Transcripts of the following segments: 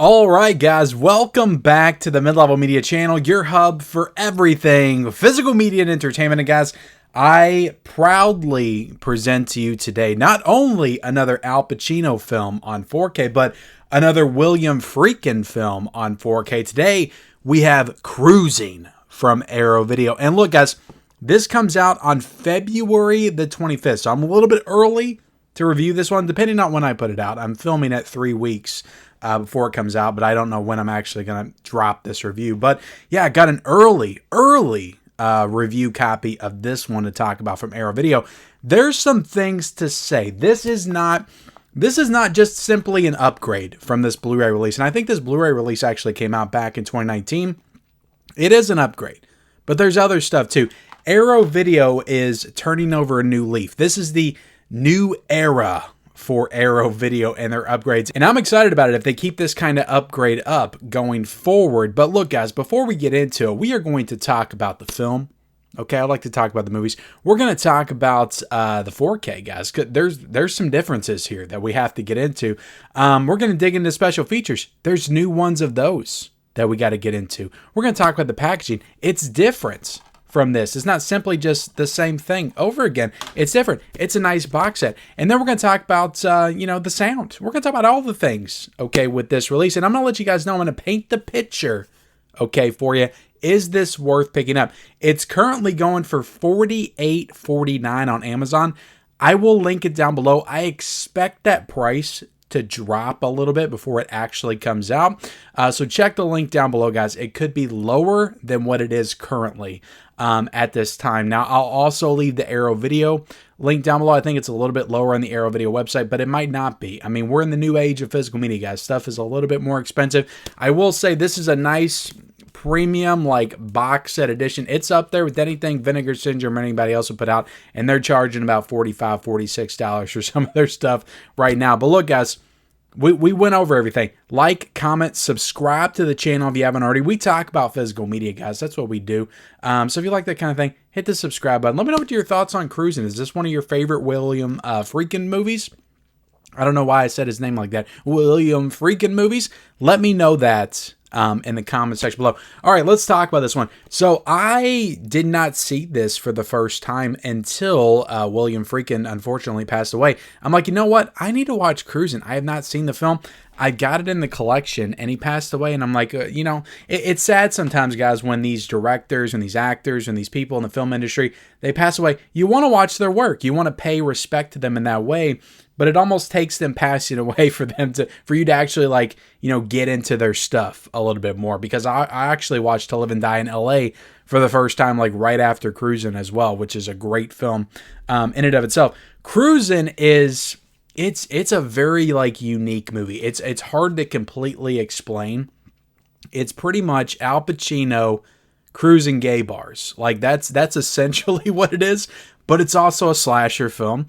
All right, guys, welcome back to the Mid-Level Media channel, your hub for everything physical media and entertainment. And guys, I proudly present to you today not only another Al Pacino film on 4K, but another William Friedkin film on 4K. Today, we have Cruising from Arrow Video. And look, guys, this comes out on February the 25th, so I'm a little bit early to review this one, depending on when I put it out. I'm filming it 3 weeks before it comes out, but I don't know when I'm actually going to drop this review. But yeah, I got an early review copy of this one to talk about from Arrow Video. There's some things to say. This is not just simply an upgrade from this Blu-ray release. And I think this Blu-ray release actually came out back in 2019. It is an upgrade, but there's other stuff too. Arrow Video is turning over a new leaf. This is the new era for Arrow Video and their upgrades. And I'm excited about it if they keep this kind of upgrade up going forward. But look, guys, before we get into it, we are going to talk about the film. Okay, I like to talk about the movies. We're going to talk about the 4K, guys. There's some differences here that we have to get into. We're going to dig into special features. There's new ones of those that we got to get into. We're going to talk about the packaging. It's different from this. It's not simply just the same thing over again. It's different. It's a nice box set. And then we're going to talk about, the sound. We're going to talk about all the things, okay, with this release. And I'm going to let you guys know, I'm going to paint the picture, okay, for you. Is this worth picking up? It's currently going for $48.49 on Amazon. I will link it down below. I expect that price to drop a little bit before it actually comes out. So check the link down below, guys. It could be lower than what it is currently at this time. Now, I'll also leave the Arrow Video link down below. I think it's a little bit lower on the Arrow Video website, but it might not be. I mean, we're in the new age of physical media, guys. Stuff is a little bit more expensive. I will say this is a nice premium box set edition. It's up there with anything Vinegar Syndrome or anybody else will put out, and they're charging about $45, $46 for some of their stuff right now. But look, guys, we went over everything. Like, comment, subscribe to the channel if you haven't already. We talk about physical media, guys. That's what we do. So if you like that kind of thing, hit the subscribe button. Let me know what your thoughts on Cruising. Is this one of your favorite William Friedkin movies? I don't know why I said his name like that. William Friedkin movies? Let me know that in the comment section below. All right, let's talk about this one. So I did not see this for the first time until William Friedkin unfortunately passed away. I'm like, you know what? I need to watch Cruising. I have not seen the film. I got it in the collection, and he passed away, and I'm like, it's sad sometimes, guys, when these directors and these actors and these people in the film industry, they pass away. You want to watch their work. You want to pay respect to them in that way, but it almost takes them passing away for you to actually get into their stuff a little bit more, because I actually watched To Live and Die in LA for the first time, right after Cruising as well, which is a great film in and of itself. Cruising is... It's a very unique movie. It's hard to completely explain. It's pretty much Al Pacino cruising gay bars. That's essentially what it is. But it's also a slasher film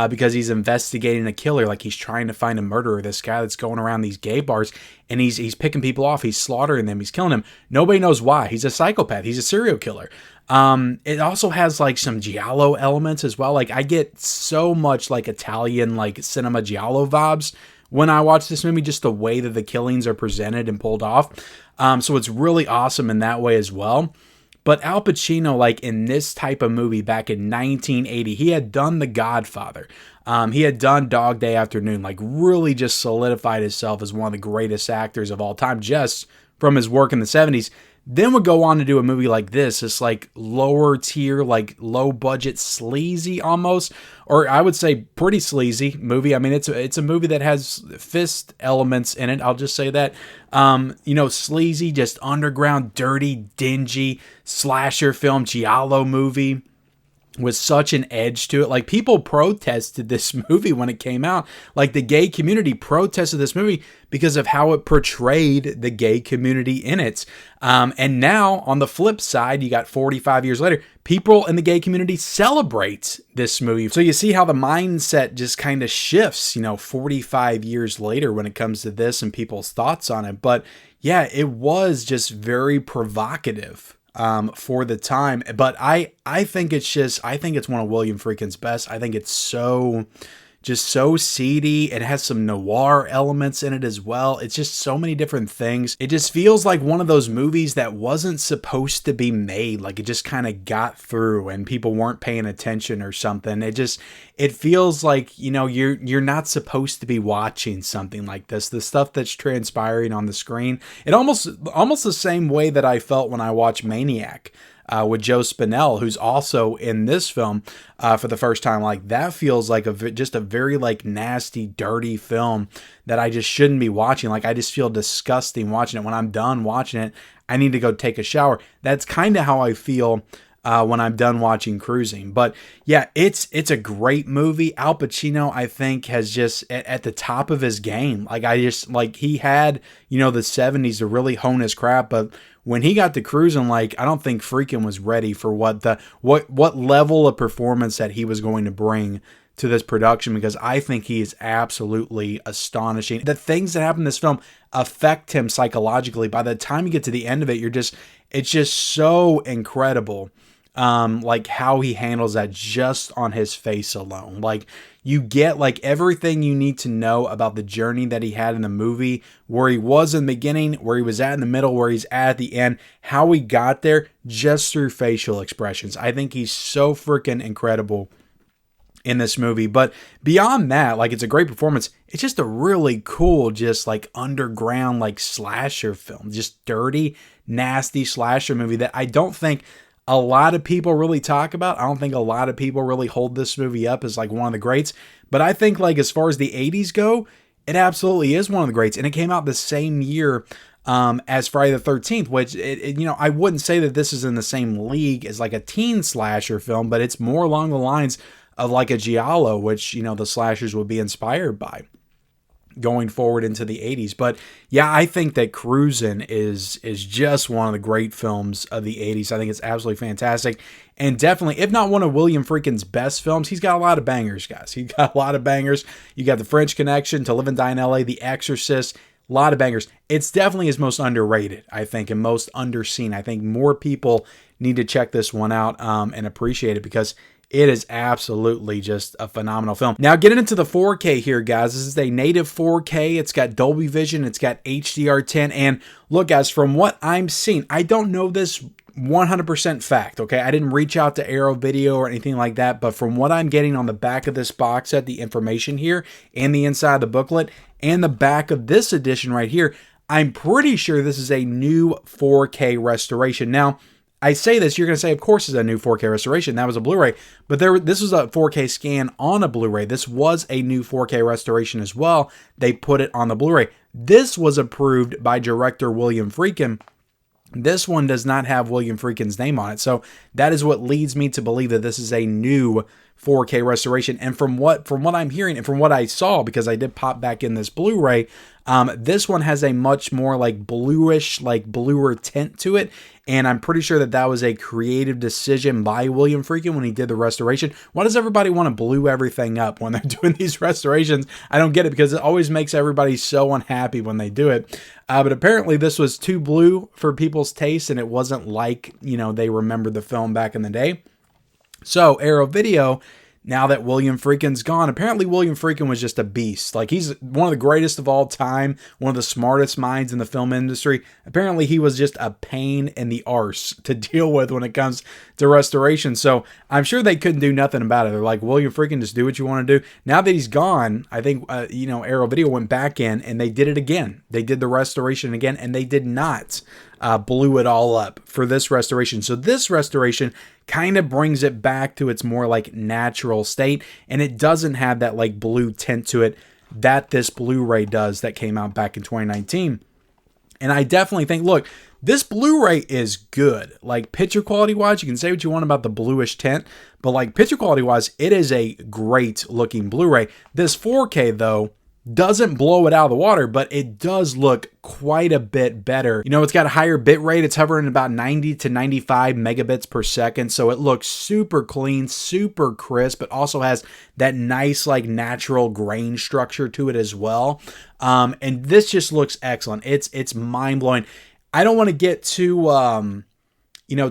because he's investigating a killer. He's trying to find a murderer. This guy that's going around these gay bars, and he's picking people off. He's slaughtering them. He's killing them. Nobody knows why. He's a psychopath. He's a serial killer. It also has some giallo elements as well. I get so much Italian cinema giallo vibes when I watch this movie, just the way that the killings are presented and pulled off. So it's really awesome in that way as well. But Al Pacino, in this type of movie back in 1980, he had done The Godfather. He had done Dog Day Afternoon, really just solidified himself as one of the greatest actors of all time just from his work in the 70s. Then would go on to do a movie like this lower tier, low budget, sleazy almost, or I would say pretty sleazy movie. I mean, it's a movie that has fist elements in it. I'll just say that, sleazy, just underground, dirty, dingy slasher film, giallo movie with such an edge to it. People protested this movie when it came out. The gay community protested this movie because of how it portrayed the gay community in it. And now, on the flip side, you got 45 years later, people in the gay community celebrate this movie. So you see how the mindset just kind of shifts, 45 years later when it comes to this and people's thoughts on it. But yeah, it was just very provocative for the time. But I think it's one of William Friedkin's best. I think it's so just so seedy. It has some noir elements in it as well. It's just so many different things. It just feels like one of those movies that wasn't supposed to be made. Like it just kind of got through and people weren't paying attention or something. It feels like, you know, you're not supposed to be watching something like this. The stuff that's transpiring on the screen, it almost the same way that I felt when I watched Maniac. With Joe Spinell, who's also in this film for the first time. Like that feels like just a very like nasty, dirty film that I just shouldn't be watching. Like I just feel disgusting watching it. When I'm done watching it, I need to go take a shower. That's kind of how I feel when I'm done watching Cruising. But yeah, it's a great movie. Al Pacino, I think, has just at the top of his game. Like he had, you know, the 70s to really hone his craft, but when he got to Cruising, like I don't think Freakin' was ready for what level of performance that he was going to bring to this production, because I think he is absolutely astonishing. The things that happen in this film affect him psychologically. By the time you get to the end of it, it's just so incredible. Like how he handles that just on his face alone. Like you get like everything you need to know about the journey that he had in the movie, where he was in the beginning, where he was at in the middle, where he's at the end, how he got there just through facial expressions. I think he's so freaking incredible in this movie. But beyond that, like it's a great performance. It's just a really cool, just like underground, like slasher film, just dirty, nasty slasher movie that I don't think a lot of people really talk about. I don't think a lot of people really hold this movie up as like one of the greats, but I think like as far as the 80s go, it absolutely is one of the greats. And it came out the same year as Friday the 13th, which you know, I wouldn't say that this is in the same league as like a teen slasher film, but it's more along the lines of like a giallo, which, you know, the slashers would be inspired by going forward into the 80s. But yeah, I think that Cruisin' is just one of the great films of the 80s. I think it's absolutely fantastic. And definitely, if not one of William Friedkin's best films, he's got a lot of bangers, guys. He's got a lot of bangers. You got The French Connection, To Live and Die in LA, The Exorcist, a lot of bangers. It's definitely his most underrated, I think, and most underseen. I think more people need to check this one out and appreciate it, because it is absolutely just a phenomenal film. Now, getting into the 4K here, guys. This is a native 4K. It's got Dolby Vision. It's got HDR10. And look, guys, from what I'm seeing, I don't know this 100% fact, okay? I didn't reach out to Arrow Video or anything like that, but from what I'm getting on the back of this box set, the information here, and the inside of the booklet, and the back of this edition right here, I'm pretty sure this is a new 4K restoration. Now, I say this, you're going to say, of course, it's a new 4K restoration. That was a Blu-ray. But this was a 4K scan on a Blu-ray. This was a new 4K restoration as well. They put it on the Blu-ray. This was approved by director William Friedkin. This one does not have William Friedkin's name on it. So that is what leads me to believe that this is a new 4K restoration. And from what I'm hearing and from what I saw, because I did pop back in this Blu-ray, this one has a much more like bluish, like bluer tint to it. And I'm pretty sure that was a creative decision by William Friedkin when he did the restoration. Why does everybody want to blue everything up when they're doing these restorations? I don't get it, because it always makes everybody so unhappy when they do it. But apparently this was too blue for people's taste, and it wasn't like, you know, they remember the film back in the day. So Arrow Video, now that William Friedkin's gone, apparently William Friedkin was just a beast. Like, he's one of the greatest of all time, one of the smartest minds in the film industry. Apparently he was just a pain in the arse to deal with when it comes to restoration. So I'm sure they couldn't do nothing about it. They're like, William Friedkin, just do what you want to do. Now that he's gone, I think, you know, Arrow Video went back in and they did it again. They did the restoration again, and they did not blew it all up for this restoration. So this restoration kind of brings it back to its more like natural state, and it doesn't have that like blue tint to it that this Blu-ray does that came out back in 2019. And I definitely think, look, this Blu-ray is good. Like, picture quality wise, you can say what you want about the bluish tint, but like picture quality wise, it is a great looking Blu-ray. This 4K though doesn't blow it out of the water, but it does look quite a bit better. You know, it's got a higher bit rate. It's hovering about 90 to 95 megabits per second. So it looks super clean, super crisp, but also has that nice, like, natural grain structure to it as well. And this just looks excellent. It's mind-blowing. I don't want to get too,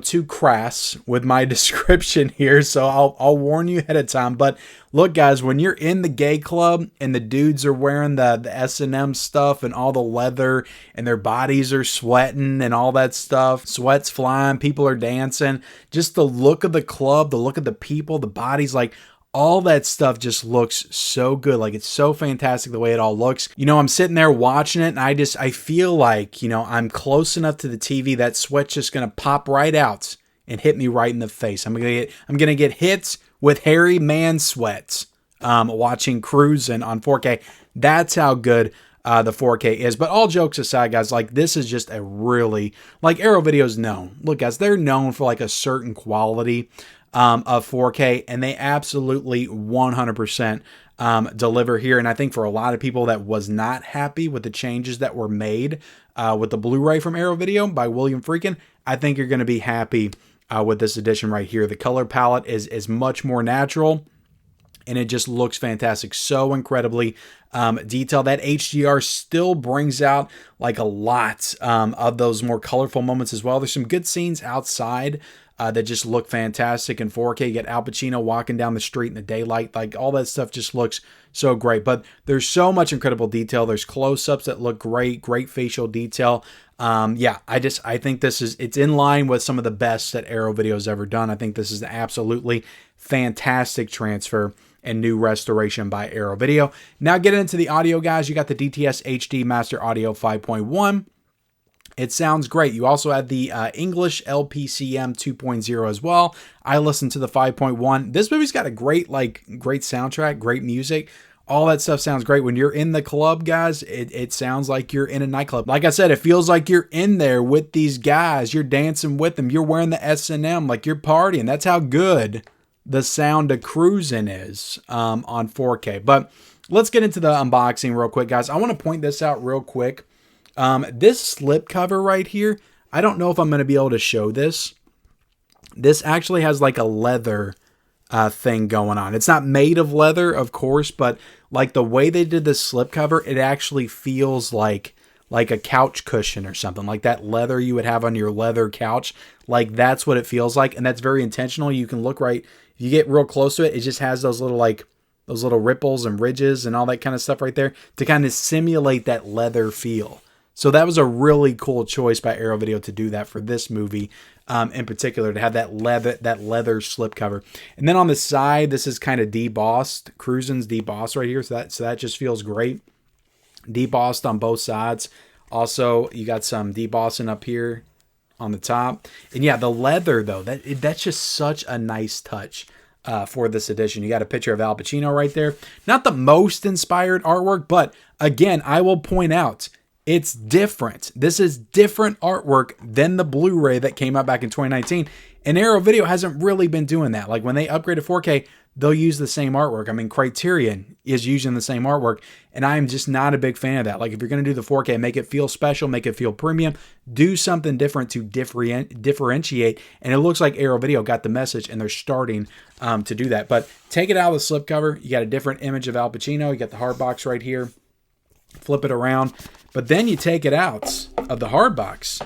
too crass with my description here, so I'll warn you ahead of time. But look, guys, when you're in the gay club and the dudes are wearing the S&M stuff and all the leather and their bodies are sweating and all that stuff, sweat's flying, people are dancing, just the look of the club, the look of the people, the bodies, like all that stuff just looks so good. Like, it's so fantastic the way it all looks. I'm sitting there watching it and I feel like, I'm close enough to the TV that sweat's just going to pop right out and hit me right in the face. I'm going to get hits with hairy man sweats watching Cruising on 4K. That's how good the 4K is. But all jokes aside, guys, like, this is just a really, like, Arrow Video's known. Look, guys, they're known for like a certain quality of 4K, and they absolutely 100% deliver here. And I think for a lot of people that was not happy with the changes that were made with the Blu-ray from Arrow Video by William Friedkin, I think you're going to be happy with this edition right here. The color palette is much more natural, and it just looks fantastic. So incredibly detailed. That HDR still brings out like a lot of those more colorful moments as well. There's some good scenes outside that just look fantastic in 4K. You get Al Pacino walking down the street in the daylight. Like, all that stuff just looks so great. But there's so much incredible detail. There's close-ups that look great facial detail. I think it's in line with some of the best that Arrow Video's ever done. I think this is an absolutely fantastic transfer and new restoration by Arrow Video. Now, getting into the audio, guys, you got the DTS HD Master Audio 5.1. It sounds great. You also have the English LPCM 2.0 as well. I listened to the 5.1. This movie's got a great soundtrack, great music. All that stuff sounds great. When you're in the club, guys, it sounds like you're in a nightclub. Like I said, it feels like you're in there with these guys. You're dancing with them. You're wearing the S&M, like you're partying. That's how good the sound of Cruising is on 4K. But let's get into the unboxing real quick, guys. I want to point this out real quick. This slipcover right here, I don't know if I'm going to be able to show this. This actually has like a leather thing going on. It's not made of leather, of course, but like the way they did this slipcover, it actually feels like a couch cushion or something, like that leather you would have on your leather couch. Like, that's what it feels like, and that's very intentional. You can look right, if you get real close to it, it just has those little ripples and ridges and all that kind of stuff right there to kind of simulate that leather feel. So that was a really cool choice by Arrow Video to do that for this movie in particular, to have that leather slipcover. And then on the side, this is kind of debossed. Cruising's debossed right here, so that just feels great. Debossed on both sides. Also, you got some debossing up here on the top. And yeah, the leather though, that's just such a nice touch for this edition. You got a picture of Al Pacino right there. Not the most inspired artwork, but again, I will point out, it's different. This is different artwork than the Blu-ray that came out back in 2019. And Arrow Video hasn't really been doing that. Like, when they upgrade to 4K, they'll use the same artwork. I mean, Criterion is using the same artwork, and I am just not a big fan of that. Like, if you're going to do the 4K, make it feel special, make it feel premium, do something different to differentiate. And it looks like Arrow Video got the message, and they're starting to do that. But take it out of the slipcover. You got a different image of Al Pacino. You got the hard box right here. Flip it around. But then you take it out of the hard box,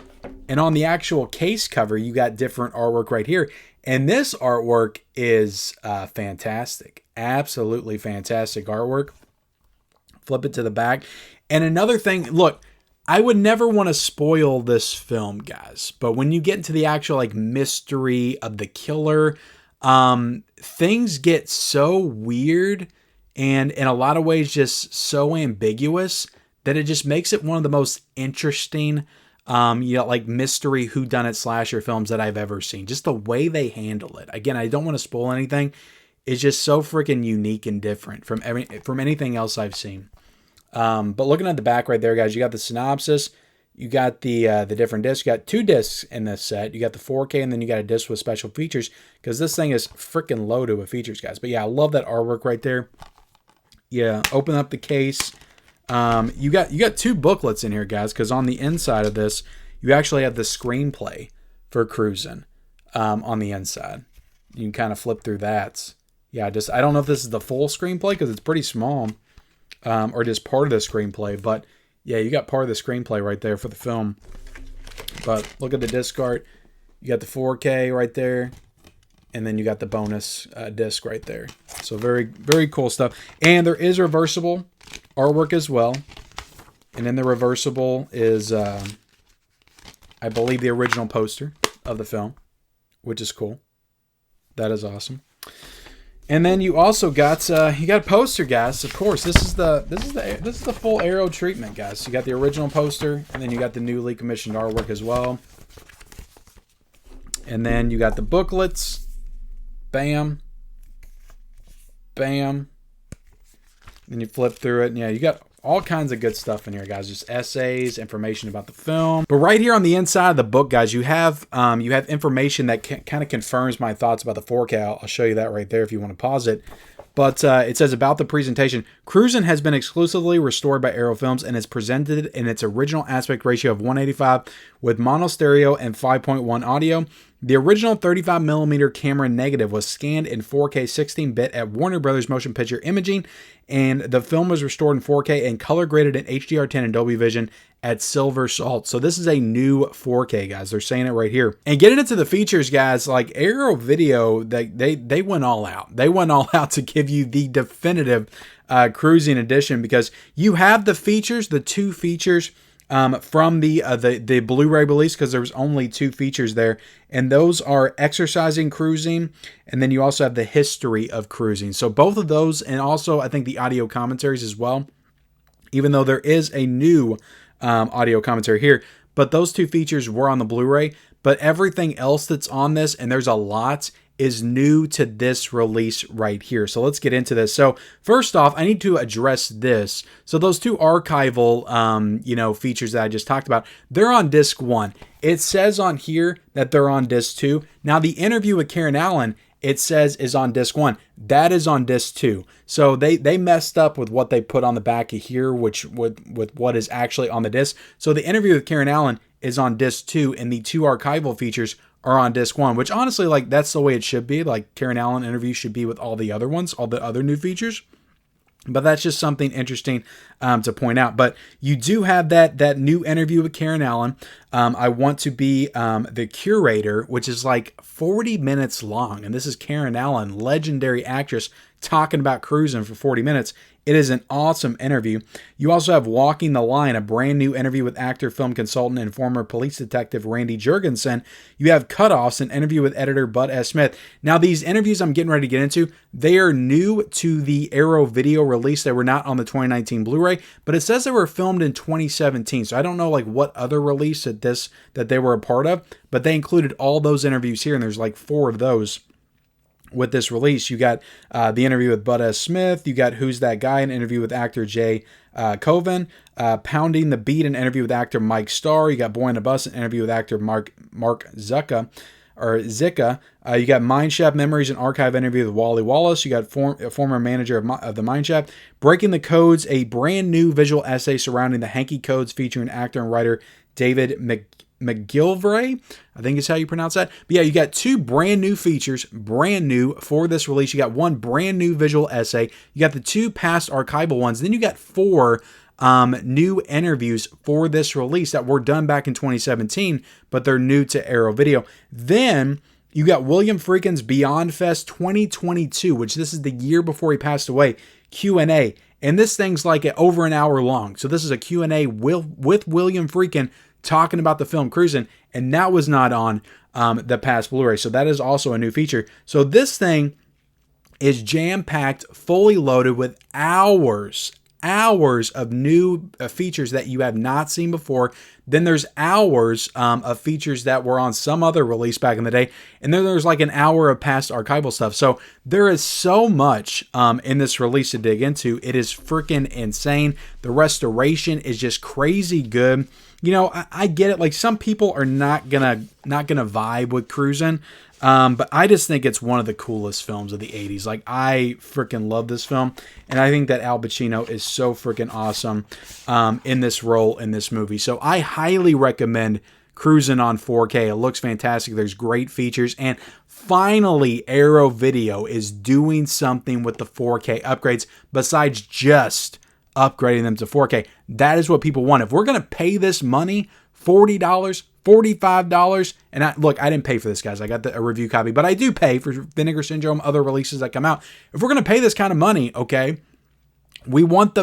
and on the actual case cover, you got different artwork right here. And this artwork is fantastic. Absolutely fantastic artwork. Flip it to the back. And another thing, look, I would never want to spoil this film, guys. But when you get into the actual like mystery of the killer, things get so weird and in a lot of ways just so ambiguous that it just makes it one of the most interesting like mystery whodunit slasher films that I've ever seen. Just the way they handle it. Again, I don't want to spoil anything. It's just so freaking unique and different from anything else I've seen. But looking at the back right there, guys, you got the synopsis. You got the different discs. You got 2 discs in this set. You got the 4K, and then you got a disc with special features, because this thing is freaking loaded with features, guys. But yeah, I love that artwork right there. Yeah, open up the case. You got 2 booklets in here, guys, because on the inside of this, you actually have the screenplay for Cruising on the inside. You can kind of flip through that. Yeah, I don't know if this is the full screenplay because it's pretty small, or just part of the screenplay. But yeah, you got part of the screenplay right there for the film. But look at the disc art. You got the 4K right there. And then you got the bonus disc right there. So very, very cool stuff. And there is reversible artwork as well. And in the reversible is, I believe, the original poster of the film, which is cool. That is awesome. And then you also got you got a poster, guys. Of course, this is the full Arrow treatment, guys. So you got the original poster, and then you got the newly commissioned artwork as well. And then you got the booklets. Bam. Bam. Then you flip through it, and yeah, you got all kinds of good stuff in here, guys. Just essays, information about the film. But right here on the inside of the book, guys, you have information that kind of confirms my thoughts about the 4K. I'll show you that right there if you want to pause it. But it says about the presentation, Cruisin' has been exclusively restored by Arrow Films and is presented in its original aspect ratio of 185 with mono stereo and 5.1 audio. The original 35mm camera negative was scanned in 4K 16-bit at Warner Brothers Motion Picture Imaging, and the film was restored in 4K and color graded in HDR10 and Dolby Vision at Silver Salt. So this is a new 4K, guys. They're saying it right here. And getting into the features, guys, like Arrow Video, they went all out. They went all out to give you the definitive cruising edition, because you have the features, the two features from the Blu-ray release, because there was only two features there, and those are exercising cruising, and then you also have the history of cruising. So both of those, and also I think the audio commentaries as well, even though there is a new audio commentary here, but those two features were on the Blu-ray. But everything else that's on this, and there's a lot, is new to this release right here. So let's get into this. So first off, I need to address this. So those two archival, features that I just talked about, they're on disc 1. It says on here that they're on disc 2. Now the interview with Karen Allen, it says is on disc 1. That is on disc 2. So they messed up with what they put on the back of here, which with what is actually on the disc. So the interview with Karen Allen is on disc 2, and the two archival features are on disc 1, which honestly, like, that's the way it should be. Like, Karen Allen interview should be with all the other ones, all the other new features. But that's just something interesting to point out. But you do have that new interview with Karen Allen. I Want to Be the Curator, which is like 40 minutes long. And this is Karen Allen, legendary actress, talking about cruising for 40 minutes. It is an awesome interview. You also have Walking the Line, a brand new interview with actor, film consultant, and former police detective Randy Jurgensen. You have Cutoffs, an interview with editor Bud S. Smith. Now, these interviews I'm getting ready to get into, they are new to the Arrow Video release. They were not on the 2019 Blu-ray, but it says they were filmed in 2017. So I don't know like what other release that they were a part of, but they included all those interviews here, and there's like 4 of those. With this release, you got the interview with Bud S. Smith, you got Who's That Guy, an interview with actor Jay Coven, Pounding the Beat, an interview with actor Mike Starr, you got Boy on the Bus, an interview with actor Mark Zicka. You got Mineshaft Memories, an archive interview with Wally Wallace. You got a former manager of the Mineshaft. Breaking the Codes, a brand new visual essay surrounding the Hanky Codes featuring actor and writer David McGilvray, I think is how you pronounce that. But yeah, you got 2 brand new features, brand new for this release. You got 1 brand new visual essay. You got the 2 past archival ones. Then you got 4 new interviews for this release that were done back in 2017, but they're new to Arrow Video. Then you got William Friedkin's Beyond Fest 2022, which this is the year before he passed away, Q&A. And this thing's like over an hour long. So this is a Q&A with William Friedkin talking about the film Cruisin', and that was not on the past Blu-ray. So that is also a new feature. So this thing is jam-packed, fully loaded with hours of new features that you have not seen before. Then there's hours of features that were on some other release back in the day. And then there's like an hour of past archival stuff. So there is so much in this release to dig into. It is freaking insane. The restoration is just crazy good. You know, I get it. Like, some people are not gonna vibe with Cruisin', but I just think it's one of the coolest films of the 80s. Like, I freaking love this film, and I think that Al Pacino is so freaking awesome in this role in this movie. So I highly recommend Cruisin' on 4K. It looks fantastic. There's great features, and finally, Arrow Video is doing something with the 4K upgrades besides just upgrading them to 4K. That is what people want. If we're going to pay this money $40, $45. And look, I didn't pay for this, guys. I got a review copy, but I do pay for Vinegar Syndrome, other releases that come out. If we're going to pay this kind of money, okay, we want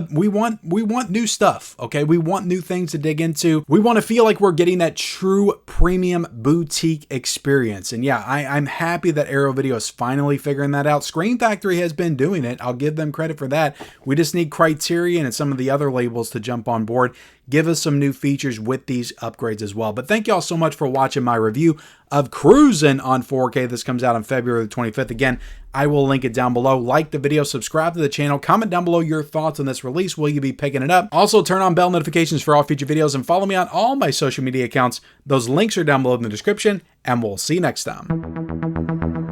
new stuff, okay? We want new things to dig into. We want to feel like we're getting that true premium boutique experience. And yeah, I'm happy that Arrow Video is finally figuring that out. Screen Factory has been doing it. I'll give them credit for that. We just need Criterion and some of the other labels to jump on board, give us some new features with these upgrades as well. But thank y'all so much for watching my review of Cruising on 4K. This comes out on February the 25th. Again, I will link it down below. Like the video, subscribe to the channel, comment down below your thoughts on this release. Will you be picking it up? Also, turn on bell notifications for all future videos and follow me on all my social media accounts. Those links are down below in the description, and we'll see you next time.